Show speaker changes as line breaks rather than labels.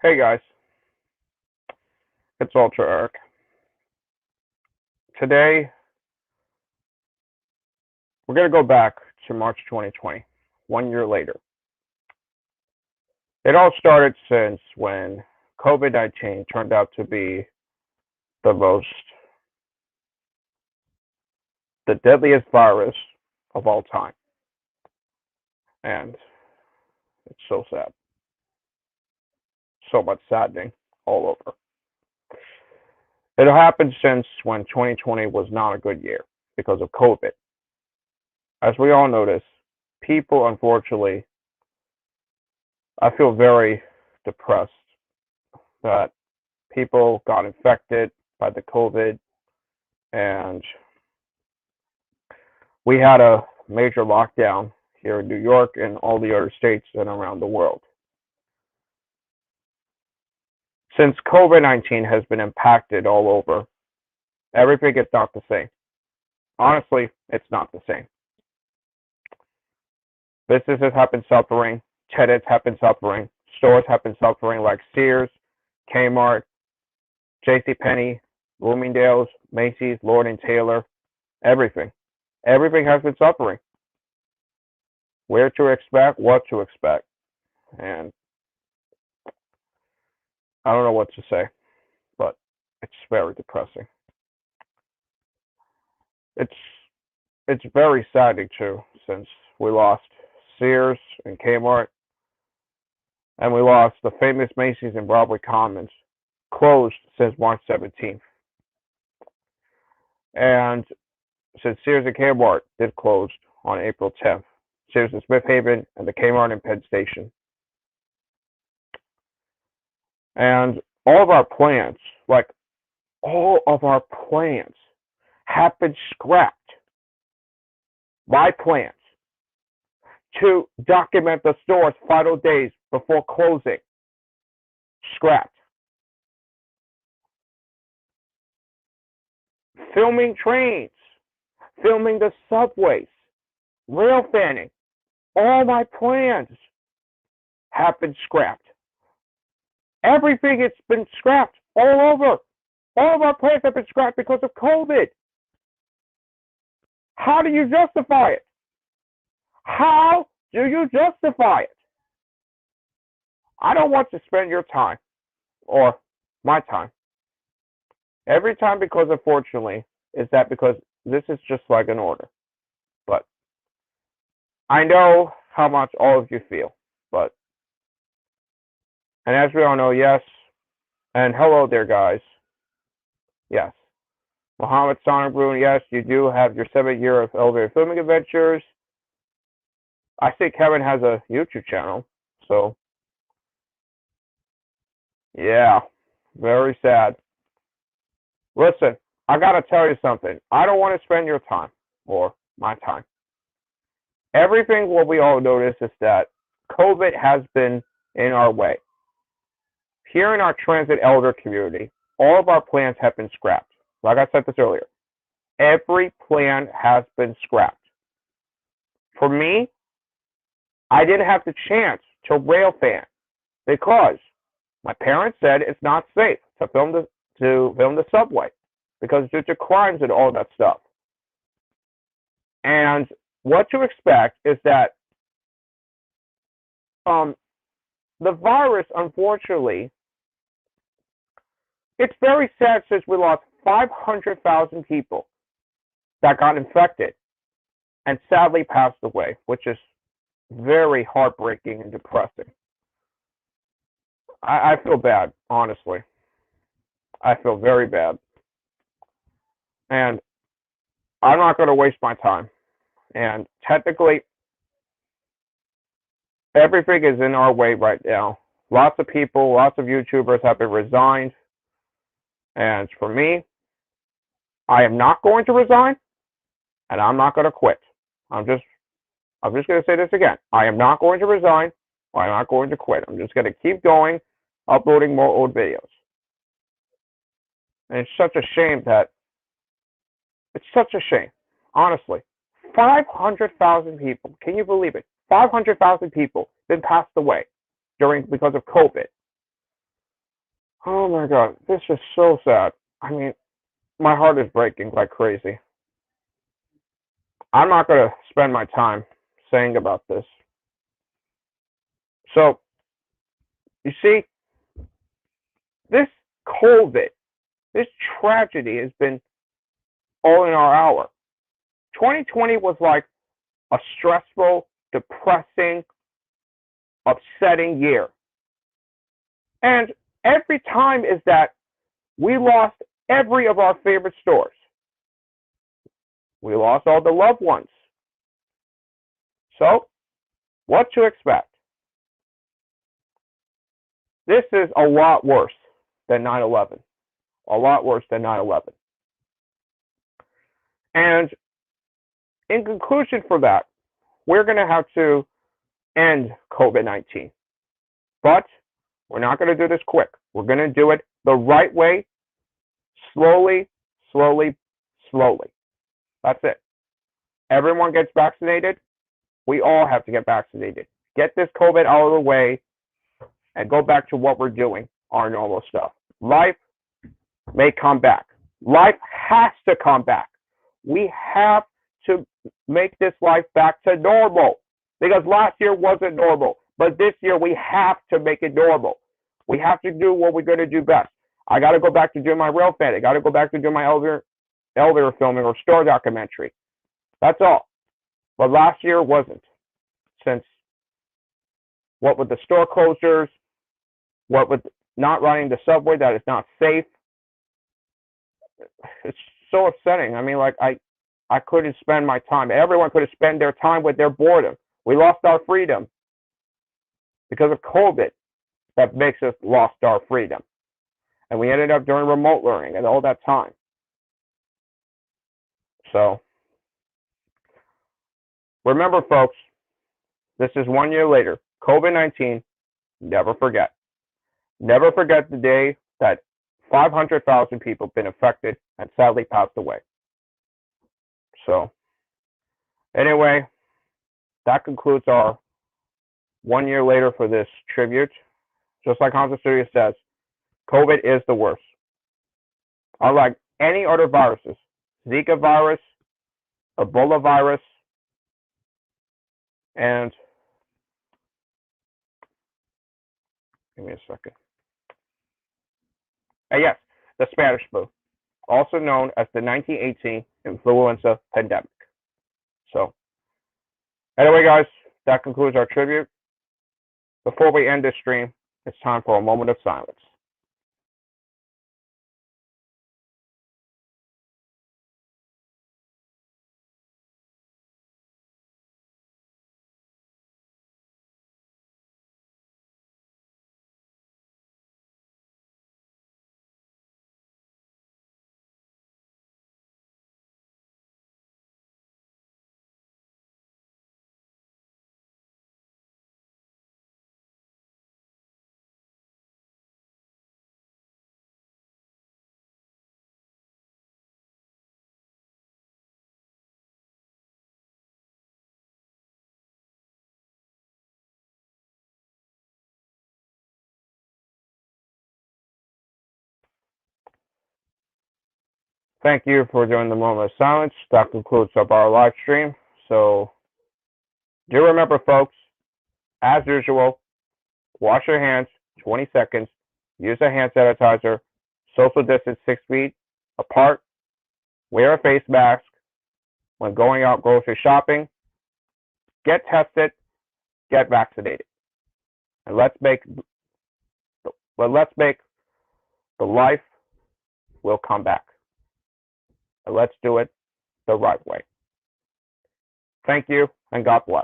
Hey guys, it's Ultra Eric. Today, we're going to go back to March 2020, 1 year later. It all started since when COVID-19 turned out to be the the deadliest virus of all time. And it's so sad. So much saddening all over. It happened since when 2020 was not a good year because of COVID. As we all notice, people, unfortunately, I feel very depressed that people got infected by the COVID and we had a major lockdown here in New York and all the other states and around the world. Since COVID-19 has been impacted all over, everything is not the same. Honestly, it's not the same. Businesses have been suffering, tenants have been suffering, stores have been suffering like Sears, Kmart, JCPenney, Bloomingdale's, Macy's, Lord & Taylor, everything. Everything has been suffering. Where to expect, what to expect. And I don't know what to say, but it's very depressing. It's very saddening too, since we lost Sears and Kmart, and we lost the famous Macy's in Broadway Commons, closed since March 17th. And since Sears and Kmart did close on April 10th, Sears in Smith Haven and the Kmart in Penn Station. And all of our plans, have been scrapped. My plans to document the store's final days before closing, scrapped. Filming trains, filming the subways, rail fanning, all my plans have been scrapped. Everything has been scrapped all over. All of our plans have been scrapped because of COVID. How do you justify it? How do you justify it? I don't want to spend your time or my time every time because, unfortunately, because this is just like an order. But I know how much all of you feel. And as we all know, yes, and hello there, guys. Yes. Mohammed Sonnebrun, yes, you do have your 7th year of elevator filming adventures. I think Kevin has a YouTube channel, so yeah, very sad. Listen, I gotta tell you something. I don't want to spend your time or my time. Everything what we all notice is that COVID has been in our way. Here in our transit elder community, all of our plans have been scrapped. Like I said this earlier, every plan has been scrapped. For me, I didn't have the chance to rail fan because my parents said it's not safe to film the subway because due to crimes and all that stuff. And what to expect is that the virus, unfortunately, it's very sad since we lost 500,000 people that got infected and sadly passed away, which is very heartbreaking and depressing. I feel bad, honestly. I feel very bad. And I'm not going to waste my time. And technically, everything is in our way right now. Lots of people, lots of YouTubers have been resigned. And for me, I am not going to resign, and I'm not going to quit. I'm just going to say this again. I am not going to resign, or I'm not going to quit. I'm just going to keep going, uploading more old videos. And it's such a shame honestly. 500,000 people, can you believe it? 500,000 people then passed away because of COVID. Oh my God, this is so sad. I mean, my heart is breaking like crazy. I'm not going to spend my time saying about this. So, you see, this COVID, this tragedy has been all in our hour. 2020 was like a stressful, depressing, upsetting year. And every time is that we lost every of our favorite stores. We lost all the loved ones. So, what to expect? This is a lot worse than 9/11. A lot worse than 9/11. And in conclusion for that, we're going to have to end COVID-19. But we're not going to do this quick. We're going to do it the right way, slowly, slowly, slowly. That's it. Everyone gets vaccinated. We all have to get vaccinated. Get this COVID out of the way and go back to what we're doing, our normal stuff. Life may come back. Life has to come back. We have to make this life back to normal because last year wasn't normal. But this year we have to make it normal. We have to do what we're going to do best. I got to go back to doing my rail fan. I got to go back to doing my elevator filming or store documentary. That's all. But last year wasn't. Since what with the store closures, what with not running the subway that is not safe, it's so upsetting. I mean, like I couldn't spend my time. Everyone could have spent their time with their boredom. We lost our freedom because of COVID. That makes us lost our freedom, and we ended up doing remote learning and all that time. So remember, folks, this is 1 year later. COVID-19. Never forget. Never forget the day that 500,000 people have been affected and sadly passed away. So, anyway, that concludes our 1 year later for this tribute. Just like Hansa Studio says, COVID is the worst. Unlike any other viruses, Zika virus, Ebola virus, and give me a second. Yes, the Spanish flu, also known as the 1918 influenza pandemic. So, anyway, guys, that concludes our tribute. Before we end this stream, it's time for a moment of silence. Thank you for joining the moment of silence. That concludes our live stream. So, do remember, folks, as usual, wash your hands 20 seconds, use a hand sanitizer, social distance 6 feet apart, wear a face mask when going out grocery shopping, get tested, get vaccinated. And let's make the life will come back. And let's do it the right way. Thank you, and God bless.